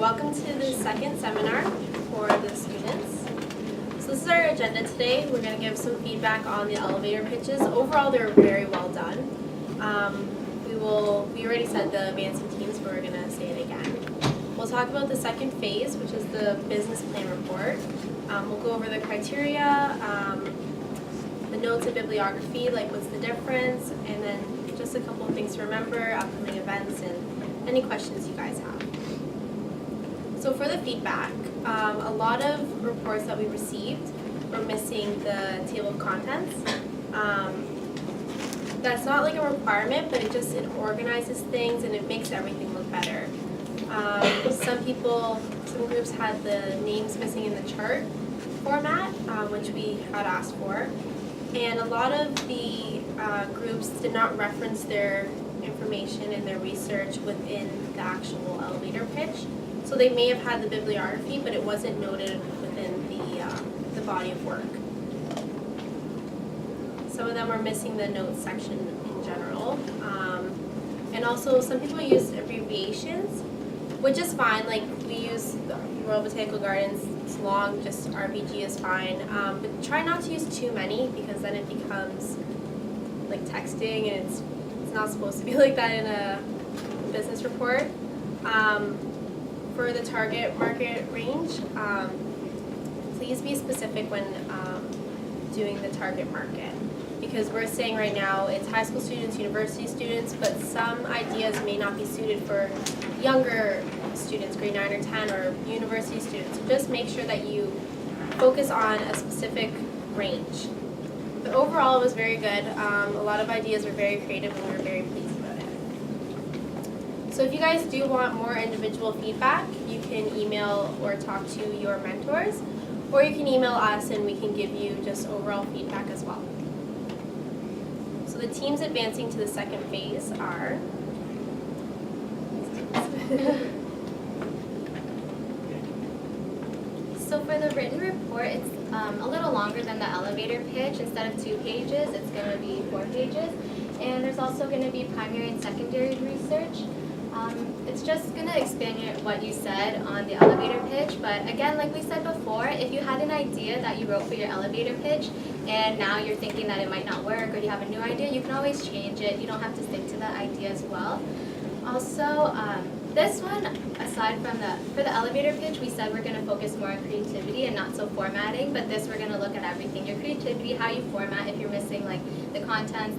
welcome to the second seminar for the students. So this is our agenda today. We're going to give some feedback on the elevator pitches. Overall, they're very well done. We already said the advancing teams, but we're going to say it again. We'll talk about the second phase, which is the business plan report. We'll go over the criteria, the notes and bibliography, like what's the difference, and then just a couple of things to remember, upcoming events, and any questions you guys have. So for the feedback, a lot of reports that we received were missing the table of contents. That's not like a requirement, but it organizes things and it makes everything look better. Some groups had the names missing in the chart format, which we had asked for. And a lot of the groups did not reference their information and their research within the actual elevator pitch. So they may have had the bibliography, but it wasn't noted within the body of work. Some of them were missing the notes section in general. And also some people use abbreviations, which is fine. Like we use the Royal Botanical Gardens, it's long, just RBG is fine. But try not to use too many because then it becomes like texting and it's not supposed to be like that in a business report. For the target market range, please be specific when doing the target market. Because we're saying right now it's high school students, university students, but some ideas may not be suited for younger students, grade 9 or 10, or university students. So just make sure that you focus on a specific range. But overall, it was very good. A lot of ideas were very creative and we were very pleased about it. So if you guys do want more individual feedback, you can email or talk to your mentors, or you can email us and we can give you just overall feedback as well. So the teams advancing to the second phase are So for the written report, it's a little longer than the elevator pitch. Instead of 2 pages, it's going to be 4 pages. And there's also going to be primary and secondary research. It's just going to expand what you said on the elevator pitch. But again, like we said before, if you had an idea that you wrote for your elevator pitch and now you're thinking that it might not work or you have a new idea, you can always change it. You don't have to stick to that idea as well. Also, this one, aside from for the elevator pitch, we said we're going to focus more on creativity and not so formatting, but this we're going to look at everything. Your creativity, how you format, if you're missing like the content,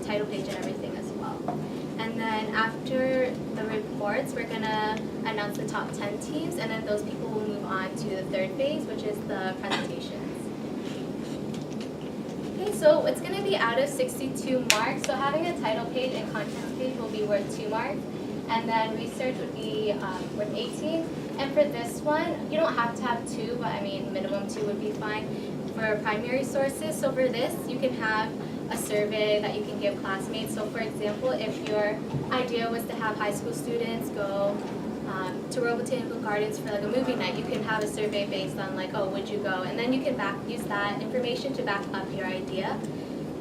title page and everything as well. And then after the reports, we're going to announce the top 10 teams, and then those people will move on to the third phase, which is the presentations. Okay, so it's going to be out of 62 marks, so having a title page and content page will be worth 2 marks. And then research would be worth 18. And for this one, you don't have to have 2, but I mean minimum 2 would be fine for primary sources. So for this, you can have a survey that you can give classmates. So for example, if your idea was to have high school students go to Royal Botanical Gardens for like a movie night, you can have a survey based on like, oh, would you go? And then you can use that information to back up your idea.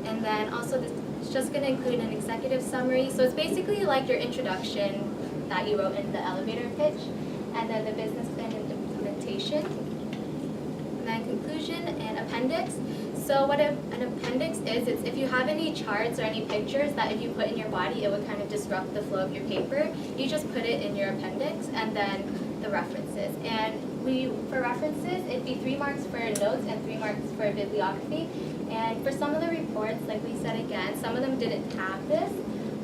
And then also this it's just going to include an executive summary. So it's basically like your introduction that you wrote in the elevator pitch, and then the business plan and implementation, and then conclusion and appendix. So what an appendix is, it's if you have any charts or any pictures that if you put in your body, it would kind of disrupt the flow of your paper. You just put it in your appendix, and then the references. And for references, it'd be 3 marks for notes and 3 marks for bibliography. And for some of the reports, like we said again, some of them didn't have this.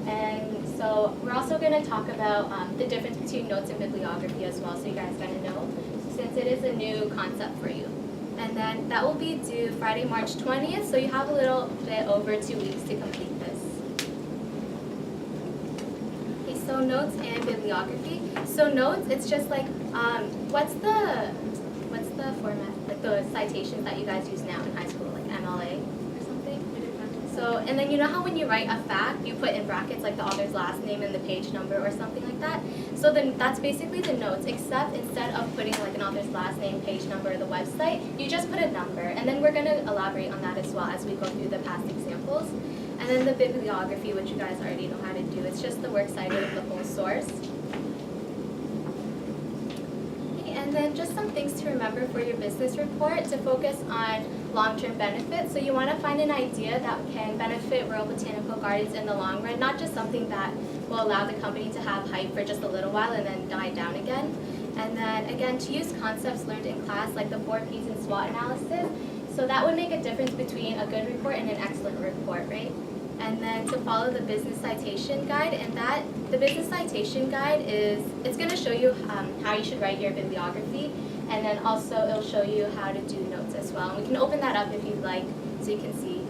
And so we're also going to talk about the difference between notes and bibliography as well, so you guys got to know, since it is a new concept for you. And then that will be due Friday, March 20th, so you have a little bit over 2 weeks to complete this. Okay, so notes and bibliography. So notes, it's just like, what's the format, like the citations that you guys use now in high school, like MLA or something? So, and then you know how when you write a fact, you put in brackets like the author's last name and the page number or something like that? So then that's basically the notes, except instead of putting like an author's last name, page number, or the website, you just put a number. And then we're going to elaborate on that as well as we go through the past examples. And then the bibliography, which you guys already know how to do. It's just the works cited of the whole source. And then just some things to remember for your business report to focus on long-term benefits. So you want to find an idea that can benefit Royal Botanical Gardens in the long run, not just something that will allow the company to have hype for just a little while and then die down again. And then again, to use concepts learned in class like the 4 Ps and SWOT analysis. So that would make a difference between a good report and an excellent report, right? And then to follow the business citation guide, and the business citation guide it's going to show you how you should write your bibliography, and then also it'll show you how to do notes as well. And we can open that up if you'd like so you can see.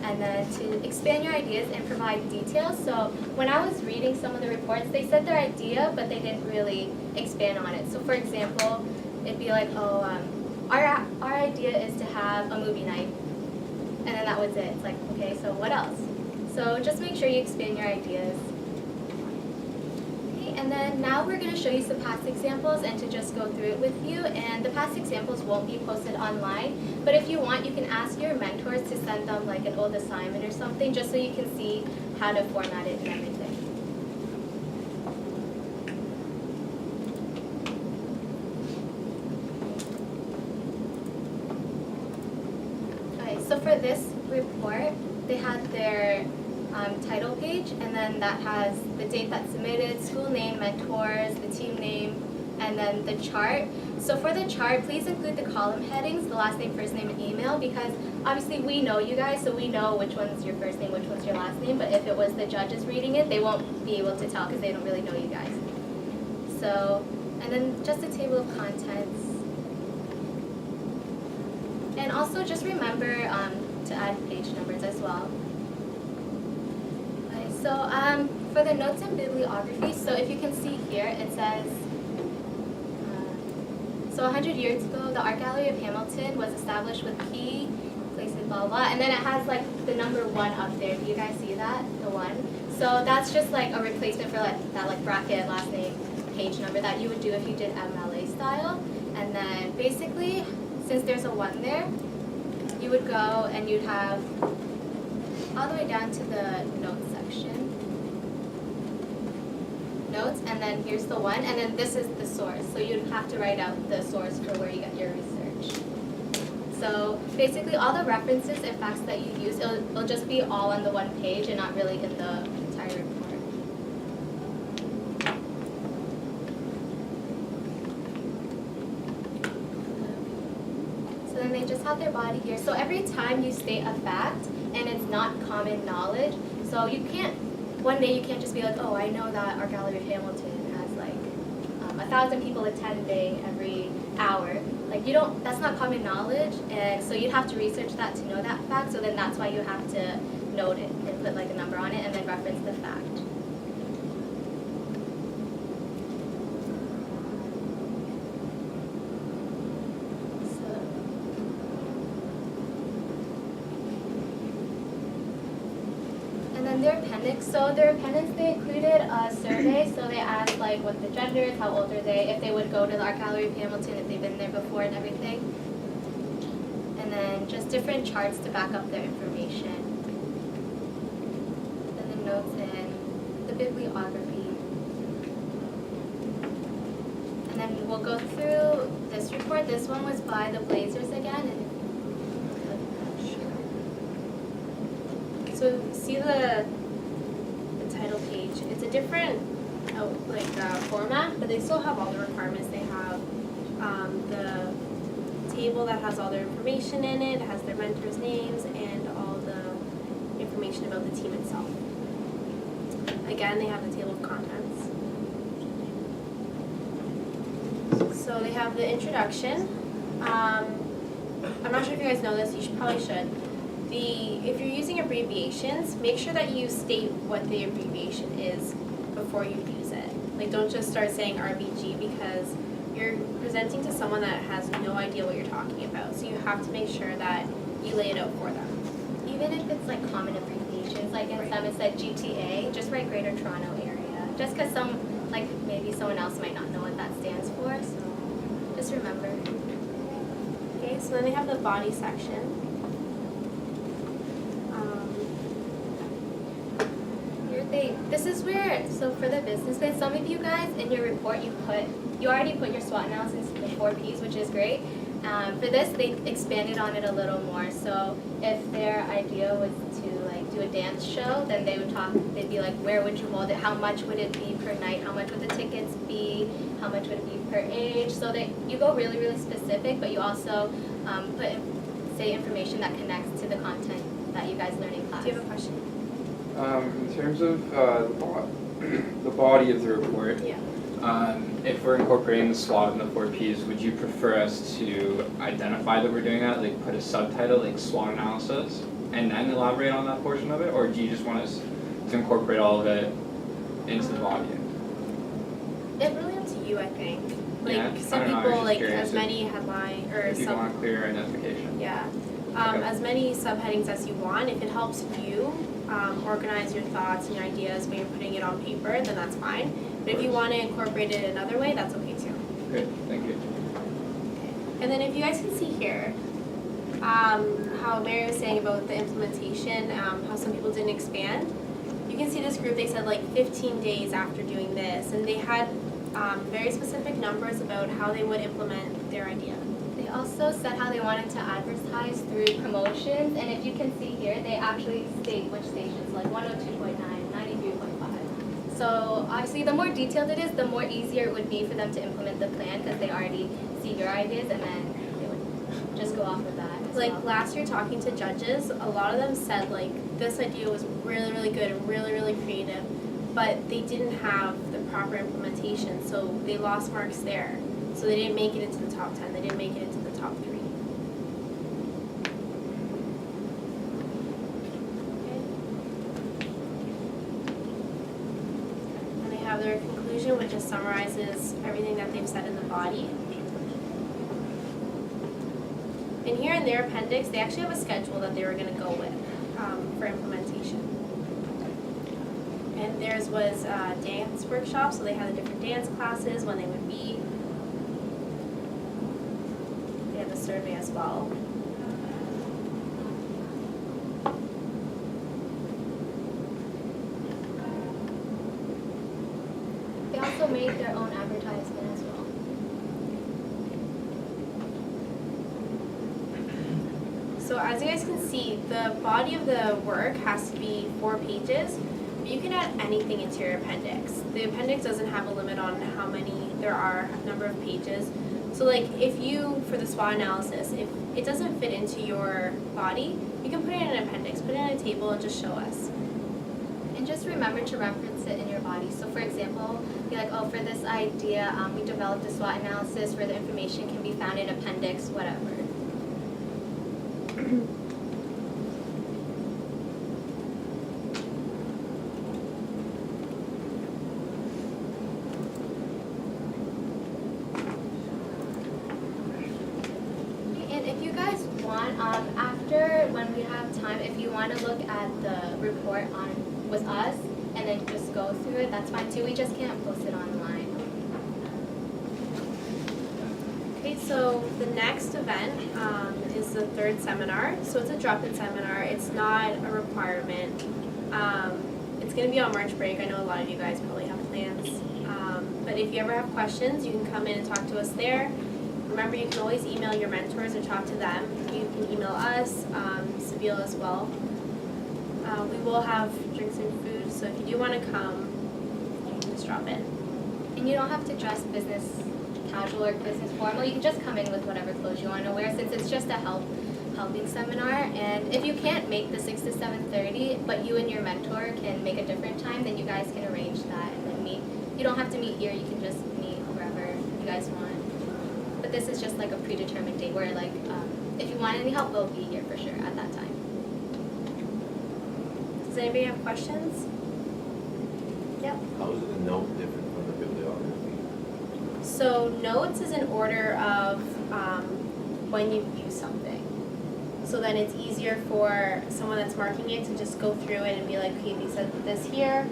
And then to expand your ideas and provide details. So when I was reading some of the reports, they said their idea, but they didn't really expand on it. So for example, it'd be like, our idea is to have a movie night. And then that was it. It's like, okay, so what else? So just make sure you expand your ideas. Okay, and then now we're going to show you some past examples and to just go through it with you. And the past examples won't be posted online, but if you want, you can ask your mentors to send them like an old assignment or something, just so you can see how to format it and everything. Okay, so for this report, they had their title page, and then that has the date that's submitted, school name, mentors, the team name, and then the chart. So for the chart, please include the column headings, the last name, first name, and email, because obviously we know you guys, so we know which one's your first name, which one's your last name, but if it was the judges reading it, they won't be able to tell because they don't really know you guys. So, and then just a table of contents. And also just remember to add page numbers as well. So for the notes and bibliography, so if you can see here, it says, so 100 years ago, the Art Gallery of Hamilton was established with key places, blah, blah, and then it has like the number 1 up there. Do you guys see that? The 1. So that's just like a replacement for like that like bracket, last name, page number that you would do if you did MLA style. And then basically, since there's a 1 there, you would go and you'd have all the way down to the notes section. Notes, and then here's the 1, and then this is the source. So you'd have to write out the source for where you got your research. So basically all the references and facts that you use, it'll just be all on the 1 page and not really in the entire report. So then they just have their body here. So every time you state a fact, and it's not common knowledge, so you can't, one day you can't just be like, oh, I know that our Gallery of Hamilton has like 1,000 people attending every hour. Like you don't, that's not common knowledge, and so you'd have to research that to know that fact, so then that's why you have to note it and put like a number on it and then reference the fact. Their appendix, so their appendix, they included a survey, so they asked like what the gender is, how old are they, if they would go to the Art Gallery of Hamilton, if they've been there before and everything. And then just different charts to back up their information. And the notes and the bibliography. And then we'll go through this report. This one was by the Blazers again. And so see the title page. It's a different format, but they still have all the requirements. They have the table that has all their information in it. It has their mentors' names and all the information about the team itself. Again, they have the table of contents. So they have the introduction. I'm not sure if you guys know this. You probably should. If you're using abbreviations, make sure that you state what the abbreviation is before you use it. Like, don't just start saying RBG because you're presenting to someone that has no idea what you're talking about. So you have to make sure that you lay it out for them. Even if it's like common abbreviations, like in some it said GTA, just write Greater Toronto Area. Just because maybe someone else might not know what that stands for, so just remember. Okay, so then they have the body section. Here This is where, so for the business plan, some of you guys in your report, you already put your SWOT analysis in the 4 Ps, which is great. For this, they expanded on it a little more. So if their idea was to like do a dance show, then they'd be like, where would you hold it? How much would it be per night? How much would the tickets be? How much would it be per age? So you go really, really specific, but you also say information that connects to the content that you guys learn in class. Do you have a question? In terms of the body of the report, Yeah. if we're incorporating the SWOT and the 4 Ps, would you prefer us to identify that we're doing that, like put a subtitle like SWOT analysis, and then elaborate on that portion of it, or do you just want us to incorporate all of it into the body? It's really up to you, I think. Like Yeah, some I don't know, I was people just like curious as many headline or If you some want clear identification. yeah. Okay. As many subheadings as you want. If it helps you organize your thoughts and your ideas when you're putting it on paper, then that's fine. But if you want to incorporate it another way, that's okay too. Great, thank you. And then if you guys can see here, how Mary was saying about the implementation, how some people didn't expand. You can see this group, they said like 15 days after doing this, and they had very specific numbers about how they would implement their idea. They also said how they wanted to advertise through promotions, and if you can see here, they actually state which stations, like 102.9, 93.5. So obviously, the more detailed it is, the more easier it would be for them to implement the plan because they already see your ideas, and then they would just go off of that. as Like well. last year talking to judges, a lot of them said like this idea was really, really good and really, really creative, but they didn't have the proper implementation, so they lost marks there. So they didn't make it into the top 10, they didn't make it into the top 3. And they have their conclusion, which just summarizes everything that they've said in the body. And here in their appendix, they actually have a schedule that they were going to go with for implementation. And theirs was dance workshops, so they had the different dance classes, when they would be. They have a survey as well. They also made their own advertisement as well. So as you guys can see, the body of the work has to be 4 pages. But you can add anything into your appendix. The appendix doesn't have a limit on how many there are, number of pages. So like if you, for the SWOT analysis, if it doesn't fit into your body, you can put it in an appendix, put it in a table and just show us. And just remember to reference it in your body. So for example, be like, oh, for this idea, we developed a SWOT analysis where the information can be found in appendix, whatever. And if you guys want, after, when we have time, if you want to look at the report with us and then just go through it, that's fine too. We just can't post it online. Okay, so the next event is the 3rd seminar. So it's a drop-in seminar. It's not a requirement. It's going to be on March break. I know a lot of you guys probably have plans. But if you ever have questions, you can come in and talk to us there. Remember, you can always email your mentors or talk to them. You can email us, Sabila as well. We will have drinks and food, so if you do want to come, you can just drop in. And you don't have to dress business casual or business formal. You can just come in with whatever clothes you want to wear, since it's just a helping seminar. And if you can't make the 6 to 7:30, but you and your mentor can make a different time, then you guys can arrange that and then meet. You don't have to meet here. You can just meet wherever you guys want. But this is just like a predetermined date where, like, if you want any help, we'll be here for sure at that time. Does anybody have questions? Yep. How is the note different from the bibliography? So notes is in order of when you view something. So then it's easier for someone that's marking it to just go through it and be like, okay, they said this here,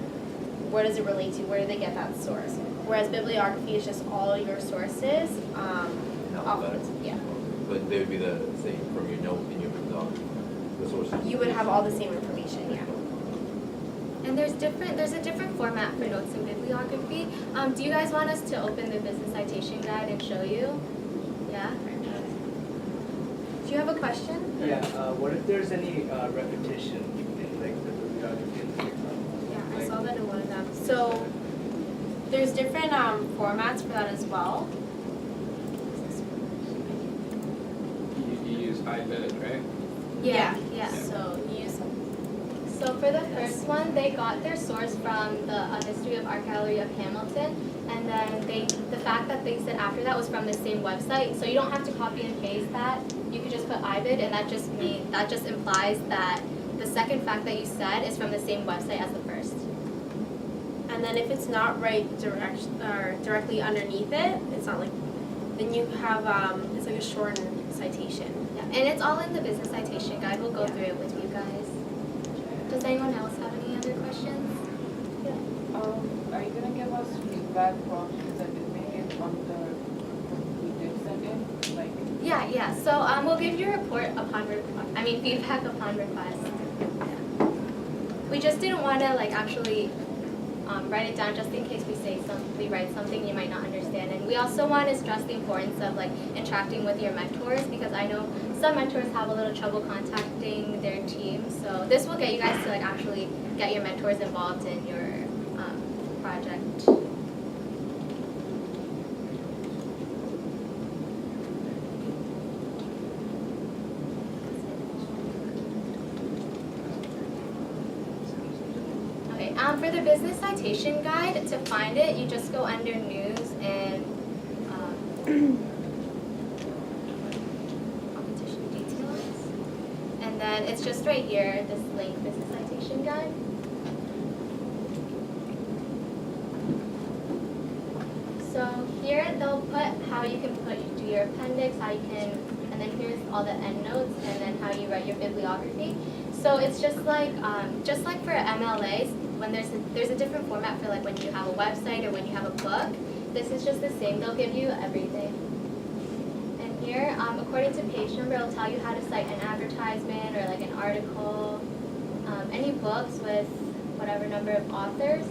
where does it relate to? Where do they get that source? Whereas bibliography is just all your sources. Yeah. But they would be the same from your note in your bibliography, the sources? You would have all the same information, yeah. And there's a different format for notes and bibliography. Do you guys want us to open the business citation guide and show you? Yeah? Do you have a question? Yeah, what if there's any repetition in like the bibliography? Yeah, I saw that in one of them. So there's different formats for that as well. You use iBid, right? Yeah. So you use So for the first one, they got their source from the History of Art Gallery of Hamilton, and then the fact that they said after that was from the same website. So you don't have to copy and paste that. You could just put IBID, and that just implies that the second fact that you said is from the same website as the first. and then if it's not right directly underneath it, it's not like, then you have it's like a shortened citation. Yeah, and it's all in the business citation guide. We'll go through it with you guys. Does anyone else have any other questions? Are you gonna give us feedback from users that did make it on the, we did send in, like? Yeah. So we'll give you a report upon feedback upon request. Yeah. We just didn't want to like actually write it down just in case we write something you might not understand. And we also want to stress the importance of like interacting with your mentors, because I know some mentors have a little trouble contacting their team. So this will get you guys to like actually get your mentors involved in your project. Okay, for the business citation guide, to find it, you just go under news and competition details. And then it's just right here, this link, business citation guide. So here they'll put how you can do your appendix, how you can, and then here's all the endnotes, and then how you write your bibliography. So it's just like for MLAs, when there's a different format for like when you have a website or when you have a book. This is just the same. They'll give you everything. And here, according to page number, it'll tell you how to cite an advertisement or like an article, any books with whatever number of authors.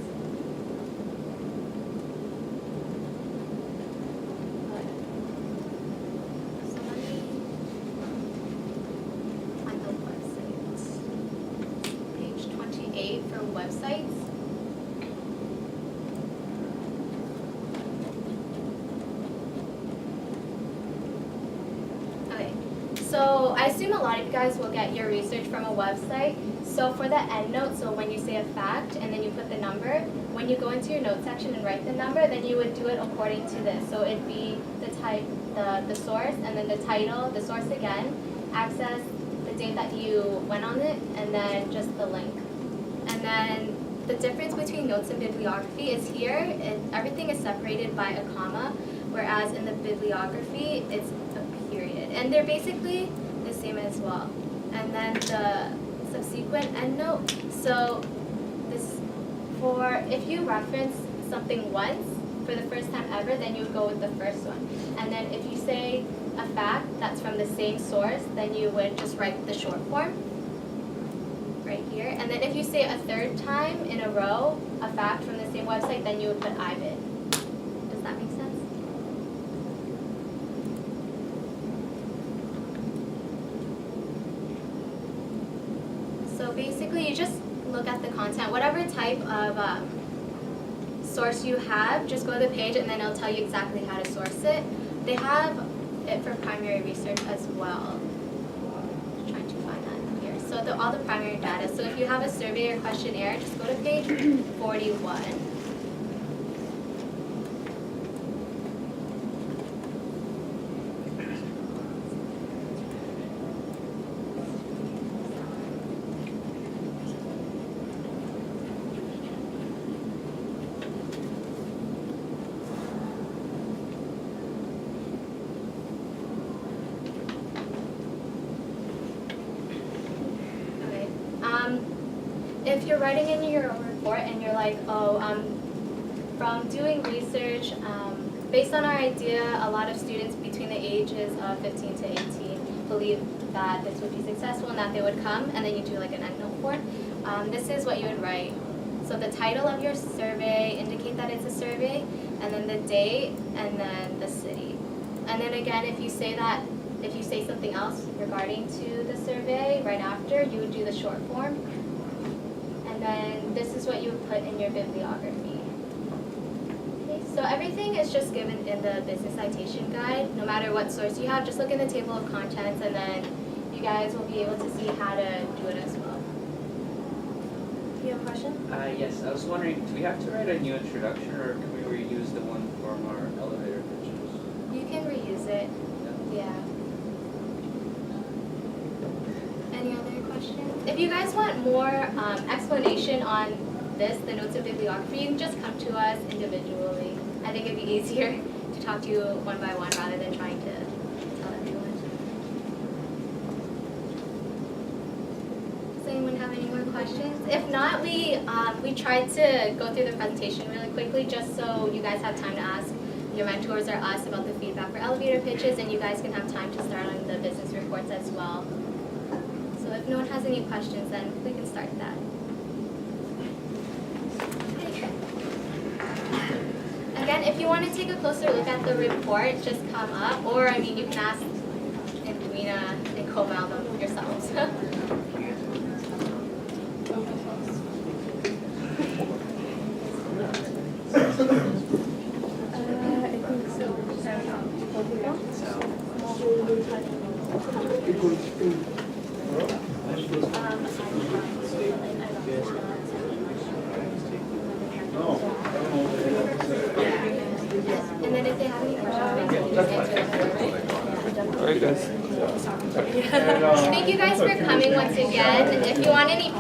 So let me find the website. Page 28 for websites. Okay, so I assume a lot of you guys will get your research from a website. So for the endnote, so when you say a fact and then you put the number, when you go into your note section and write the number, then you would do it according to this. So it'd be the type, the source, and then the title, the source again, access, the date that you went on it, and then just the link. And then the difference between notes and bibliography is here, everything is separated by a comma, whereas in the bibliography, it's a period. And they're basically the same as well. And then the subsequent endnote, so if you reference something once for the first time ever, then you would go with the first one. And then if you say a fact that's from the same source, then you would just write the short form right here. And then if you say a third time in a row a fact from the same website, then you would put IBID. Does that make sense? So basically you just look at the content, whatever type of source you have, just go to the page and then it'll tell you exactly how to source it. They have it for primary research as well. I'm trying to find that here. So all the primary data. So if you have a survey or questionnaire, just go to page 41. If you're writing in your report and you're like, from doing research, based on our idea, a lot of students between the ages of 15 to 18 believe that this would be successful and that they would come, and then you do like an endnote form. This is what you would write. So the title of your survey, indicate that it's a survey, and then the date, and then the city. And then again, if you say something else regarding to the survey right after, you would do the short form. And then this is what you would put in your bibliography. Okay, so everything is just given in the business citation guide. No matter what source you have, just look in the table of contents, and then you guys will be able to see how to do it as well. You have a question? Yes, I was wondering, do we have to write a new introduction, or can we reuse the one from our elevator pitches? You can reuse it. Yeah. Any other questions? If you guys want more explanation on this, the notes of bibliography, you can just come to us individually. I think it'd be easier to talk to you one by one rather than trying to tell everyone. Does anyone have any more questions? If not, we tried to go through the presentation really quickly just so you guys have time to ask your mentors or us about the feedback for elevator pitches, and you guys can have time to start on the business reports as well. So if no one has any questions, then we can start that. Okay. Again, if you want to take a closer look at the report, just come up, or I mean, you can ask Edwina and Komal them yourselves. And then if they have any questions, they can just answer them. Alright guys. Thank you guys for coming once again. If you want any